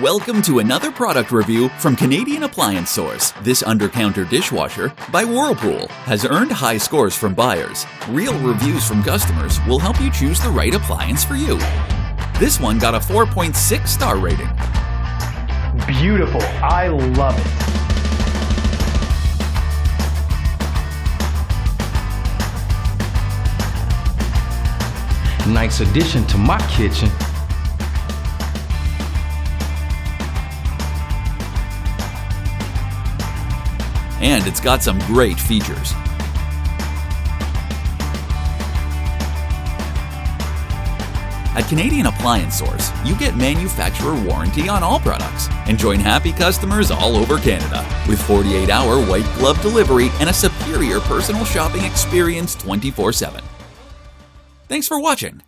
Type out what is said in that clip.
Welcome to another product review from Canadian Appliance Source. This Undercounter Dishwasher by Whirlpool has earned high scores from buyers. Real reviews from customers will help you choose the right appliance for you. This one got a 4.6 star rating. Beautiful. I love it. Nice addition to my kitchen. And it's got some great features. At Canadian Appliance Source, you get manufacturer warranty on all products and join happy customers all over Canada with 48-hour white glove delivery and a superior personal shopping experience 24/7. Thanks for watching.